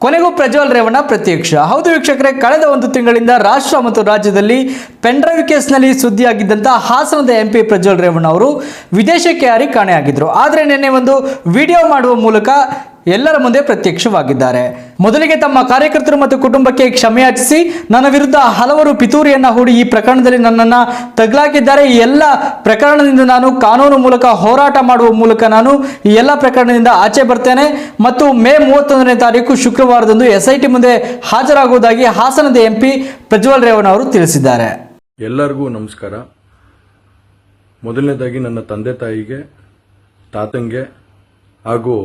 ಕೊನೆಗೂ ಪ್ರಜ್ವಲ್ ರೇವಣ್ಣ ಪ್ರತ್ಯಕ್ಷ. ಹೌದು ವೀಕ್ಷಕರೇ, ಕಳೆದ ಒಂದು ತಿಂಗಳಿಂದ ರಾಷ್ಟ್ರ ಮತ್ತು ರಾಜ್ಯದಲ್ಲಿ ಪೆನ್ಡ್ರೈವ್ ಕೇಸ್ನಲ್ಲಿ ಸುದ್ದಿಯಾಗಿದ್ದಂತಹ ಹಾಸನದ ಎಂಪಿ ಪ್ರಜ್ವಲ್ ರೇವಣ್ಣ ಅವರು ವಿದೇಶಕ್ಕೆ ಹಾರಿ ಕಾಣೆಯಾಗಿದ್ದರು. ಆದರೆ ನಿನ್ನೆ ಒಂದು ವಿಡಿಯೋ ಮಾಡುವ ಮೂಲಕ ಎಲ್ಲರ ಮುಂದೆ ಪ್ರತ್ಯಕ್ಷವಾಗಿದ್ದಾರೆ. ಮೊದಲಿಗೆ ತಮ್ಮ ಕಾರ್ಯಕರ್ತರು ಮತ್ತು ಕುಟುಂಬಕ್ಕೆ ಕ್ಷಮೆಯಾಚಿಸಿ ನನ್ನ ವಿರುದ್ಧ ಹಲವರು ಪಿತೂರಿಯನ್ನ ಹೂಡಿ ಈ ಪ್ರಕರಣದಲ್ಲಿ ನನ್ನನ್ನು ತಗಲಾಕಿದ್ದಾರೆ. ಈ ಎಲ್ಲ ಪ್ರಕರಣದಿಂದ ನಾನು ಕಾನೂನು ಮೂಲಕ ಹೋರಾಟ ಮಾಡುವ ಮೂಲಕ ನಾನು ಈ ಎಲ್ಲ ಪ್ರಕರಣದಿಂದ ಆಚೆ ಬರ್ತೇನೆ ಮತ್ತು ಮೇ 31ನೇ ತಾರೀಕು ಶುಕ್ರವಾರದಂದು SIT ಮುಂದೆ ಹಾಜರಾಗುವುದಾಗಿ ಹಾಸನದ ಎಂಪಿ ಪ್ರಜ್ವಲ್ ರೇವಣ್ಣ ಅವರು ತಿಳಿಸಿದ್ದಾರೆ. ಎಲ್ಲರಿಗೂ ನಮಸ್ಕಾರ. ಮೊದಲನೇದಾಗಿ ನನ್ನ ತಂದೆ ತಾಯಿಗೆ, ತಾತಂಗೆ ಹಾಗೂ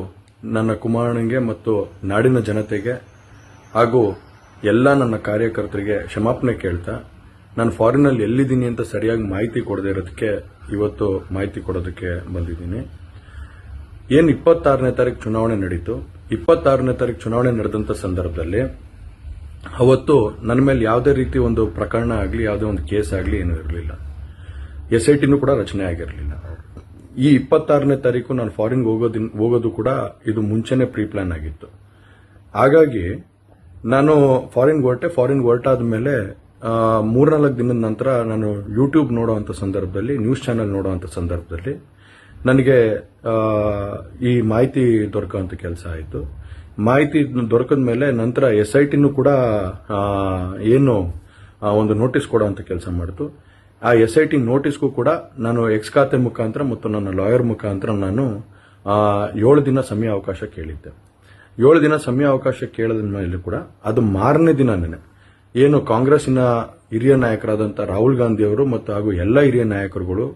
ನನ್ನ ಕುಮಾರನಿಗೆ ಮತ್ತು ನಾಡಿನ ಜನತೆಗೆ ಹಾಗೂ ಎಲ್ಲ ನನ್ನ ಕಾರ್ಯಕರ್ತರಿಗೆ ಕ್ಷಮಾಪಣೆ ಕೇಳ್ತಾ, ನಾನು ಫಾರಿನಲ್ಲಿ ಎಲ್ಲಿದ್ದೀನಿ ಅಂತ ಸರಿಯಾಗಿ ಮಾಹಿತಿ ಕೊಡದೇ ಇರೋದಕ್ಕೆ ಇವತ್ತು ಮಾಹಿತಿ ಕೊಡೋದಕ್ಕೆ ಬಂದಿದ್ದೀನಿ. ಏನು 26ನೇ ತಾರೀಕು ಚುನಾವಣೆ ನಡೀತು. 26ನೇ ತಾರೀಕು ಚುನಾವಣೆ ನಡೆದಂಥ ಸಂದರ್ಭದಲ್ಲಿ ಅವತ್ತು ನನ್ನ ಮೇಲೆ ಯಾವುದೇ ರೀತಿ ಒಂದು ಪ್ರಕರಣ ಆಗಲಿ, ಯಾವುದೇ ಒಂದು ಕೇಸ್ ಆಗಲಿ ಏನೂ ಇರಲಿಲ್ಲ. SITನೂ ಕೂಡ ರಚನೆ ಆಗಿರಲಿಲ್ಲ. ಈ 26ನೇ ತಾರೀಕು ನಾನು ಫಾರಿನ್ ಹೋಗೋದು ಕೂಡ ಇದು ಮುಂಚೆನೆ ಪ್ರೀ ಪ್ಲಾನ್ ಆಗಿತ್ತು. ಹಾಗಾಗಿ ನಾನು ಫಾರಿನ್ ಹೊರಟಾದ ಮೇಲೆ 3-4 ದಿನದ ನಂತರ ನಾನು ಯೂಟ್ಯೂಬ್ ನೋಡುವಂಥ ಸಂದರ್ಭದಲ್ಲಿ, ನ್ಯೂಸ್ ಚಾನೆಲ್ ನೋಡುವಂಥ ಸಂದರ್ಭದಲ್ಲಿ ನನಗೆ ಈ ಮಾಹಿತಿ ದೊರಕುವಂಥ ಕೆಲಸ ಆಯಿತು. ಮಾಹಿತಿ ದೊರಕಿದ ಮೇಲೆ ನಂತರ SITನೂ ಕೂಡ ಏನು ಒಂದು ನೋಟಿಸ್ ಕೊಡುವಂಥ ಕೆಲಸ ಮಾಡಿತು. ಆ SIT ನೋಟಿಸ್ಗೂ ಕೂಡ ನಾನು ಎಕ್ಸ್ ಖಾತೆ ಮುಖಾಂತರ ಮತ್ತು ನನ್ನ ಲಾಯರ್ ಮುಖಾಂತರ ನಾನು 7 ದಿನ ಸಮಯ ಅವಕಾಶ ಕೇಳಿದ್ದೆ. 7 ದಿನ ಸಮಯ ಅವಕಾಶ ಕೇಳಿದ ಮೇಲೆ ಕೂಡ ಅದು ಮಾರನೇ ದಿನನೇ ಏನು ಕಾಂಗ್ರೆಸ್ಸಿನ ಹಿರಿಯ ನಾಯಕರಾದಂಥ ರಾಹುಲ್ ಗಾಂಧಿ ಅವರು ಮತ್ತು ಹಾಗೂ ಎಲ್ಲ ಹಿರಿಯ ನಾಯಕರುಗಳು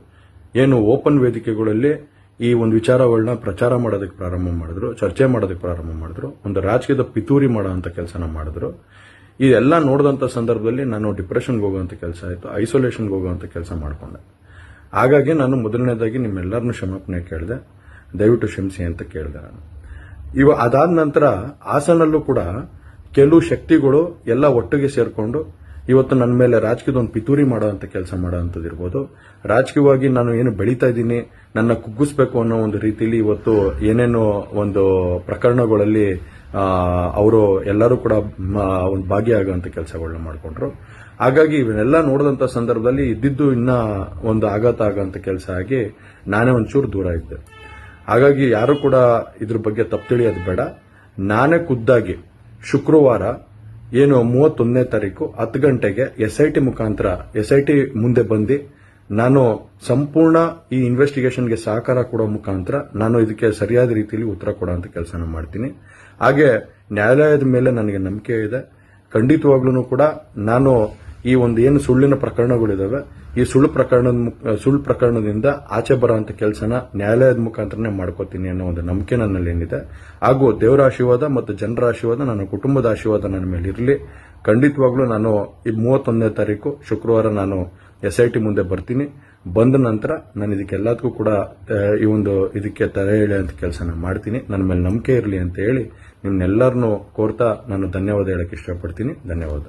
ಏನು ಓಪನ್ ವೇದಿಕೆಗಳಲ್ಲಿ ಈ ಒಂದು ವಿಚಾರಗಳನ್ನ ಪ್ರಚಾರ ಮಾಡೋದಕ್ಕೆ ಪ್ರಾರಂಭ ಮಾಡಿದ್ರು, ಚರ್ಚೆ ಮಾಡೋದಕ್ಕೆ ಪ್ರಾರಂಭ ಮಾಡಿದ್ರು, ಒಂದು ರಾಜಕೀಯದ ಪಿತೂರಿ ಮಾಡುವಂಥ ಕೆಲಸನ ಮಾಡಿದ್ರು. ಇದೆಲ್ಲ ನೋಡಿದಂಥ ಸಂದರ್ಭದಲ್ಲಿ ನಾನು ಡಿಪ್ರೆಷನ್ಗೆ ಹೋಗುವಂಥ ಕೆಲಸ ಆಯಿತು, ಐಸೋಲೇಷನ್ಗೆ ಹೋಗುವಂಥ ಕೆಲಸ ಮಾಡಿಕೊಂಡೆ. ಹಾಗಾಗಿ ನಾನು ಮೊದಲನೇದಾಗಿ ನಿಮ್ಮೆಲ್ಲರನ್ನೂ ಕ್ಷಮಾಪಣೆ ಕೇಳಿದೆ, ದಯವಿಟ್ಟು ಕ್ಷಮಿಸಿ ಅಂತ ಕೇಳಿದೆ ನಾನು. ಅದಾದ ನಂತರ ಹಾಸನಲ್ಲೂ ಕೂಡ ಕೆಲವು ಶಕ್ತಿಗಳು ಎಲ್ಲ ಒಟ್ಟಿಗೆ ಸೇರಿಕೊಂಡು ಇವತ್ತು ನನ್ನ ಮೇಲೆ ರಾಜಕೀಯದ ಒಂದು ಪಿತೂರಿ ಮಾಡುವಂಥ ಕೆಲಸ ಮಾಡೋವಂಥದ್ದು ಇರ್ಬೋದು. ರಾಜಕೀಯವಾಗಿ ನಾನು ಏನು ಬೆಳೀತಾ ಇದ್ದೀನಿ, ನನ್ನ ಕುಗ್ಗಿಸ್ಬೇಕು ಅನ್ನೋ ಒಂದು ರೀತಿಯಲ್ಲಿ ಇವತ್ತು ಏನೇನೋ ಒಂದು ಪ್ರಕರಣಗಳಲ್ಲಿ ಅವರು ಎಲ್ಲರೂ ಕೂಡ ಒಂದು ಭಾಗಿಯಾಗುವಂಥ ಕೆಲಸಗಳನ್ನ ಮಾಡಿಕೊಂಡ್ರು. ಹಾಗಾಗಿ ಇವನ್ನೆಲ್ಲ ನೋಡಿದಂಥ ಸಂದರ್ಭದಲ್ಲಿ ಇದ್ದಿದ್ದು ಇನ್ನ ಒಂದು ಆಘಾತ ಆಗೋಂಥ ಕೆಲಸ ಆಗಿ ನಾನೇ ಒಂಚೂರು ದೂರ ಇದ್ದೆ. ಹಾಗಾಗಿ ಯಾರು ಕೂಡ ಇದ್ರ ಬಗ್ಗೆ ತಪ್ಪು ತಿಳಿಯೋದು ಬೇಡ. ನಾನೇ ಖುದ್ದಾಗಿ ಶುಕ್ರವಾರ ಏನು 31ನೇ ತಾರೀಕು 10 ಗಂಟೆಗೆ SIT ಮುಖಾಂತರ SIT ಮುಂದೆ ಬಂದು ನಾನು ಸಂಪೂರ್ಣ ಈ ಇನ್ವೆಸ್ಟಿಗೇಷನ್ಗೆ ಸಹಕಾರ ಕೊಡೋ ಮುಖಾಂತರ ನಾನು ಇದಕ್ಕೆ ಸರಿಯಾದ ರೀತಿಯಲ್ಲಿ ಉತ್ತರ ಕೊಡುವಂಥ ಕೆಲಸನ ಮಾಡ್ತೀನಿ. ಹಾಗೆ ನ್ಯಾಯಾಲಯದ ಮೇಲೆ ನನಗೆ ನಂಬಿಕೆ ಇದೆ. ಖಂಡಿತವಾಗ್ಲೂ ಕೂಡ ನಾನು ಈ ಒಂದು ಏನು ಸುಳ್ಳಿನ ಪ್ರಕರಣಗಳಿದಾವೆ, ಈ ಸುಳ್ಳು ಪ್ರಕರಣದಿಂದ ಆಚೆ ಬರೋಂಥ ಕೆಲಸನ ನ್ಯಾಯಾಲಯದ ಮುಖಾಂತರನೇ ಮಾಡ್ಕೋತೀನಿ ಅನ್ನೋ ಒಂದು ನಂಬಿಕೆ ನನ್ನಲ್ಲಿ ಏನಿದೆ. ಹಾಗೂ ದೇವರ ಆಶೀರ್ವಾದ ಮತ್ತು ಜನರ ಆಶೀರ್ವಾದ, ನನ್ನ ಕುಟುಂಬದ ಆಶೀರ್ವಾದ ನನ್ನ ಮೇಲೆ ಇರಲಿ. ಖಂಡಿತವಾಗ್ಲೂ ನಾನು ಈ 31ನೇ ತಾರೀಕು ಶುಕ್ರವಾರ ನಾನು SIT ಮುಂದೆ ಬರ್ತೀನಿ. ಬಂದ ನಂತರ ನಾನು ಇದಕ್ಕೆಲ್ಲದಕ್ಕೂ ಕೂಡ ಇದಕ್ಕೆ ತಲೆ ಎಳೆಯುವಂಥ ಕೆಲಸನ ಮಾಡ್ತೀನಿ. ನನ್ನ ಮೇಲೆ ನಂಬಿಕೆ ಇರಲಿ ಅಂತ ಹೇಳಿ ನಿಮ್ನೆಲ್ಲರನ್ನೂ ಕೋರ್ತಾ ನಾನು ಧನ್ಯವಾದ ಹೇಳಕ್ಕೆ ಇಷ್ಟಪಡ್ತೀನಿ. ಧನ್ಯವಾದ.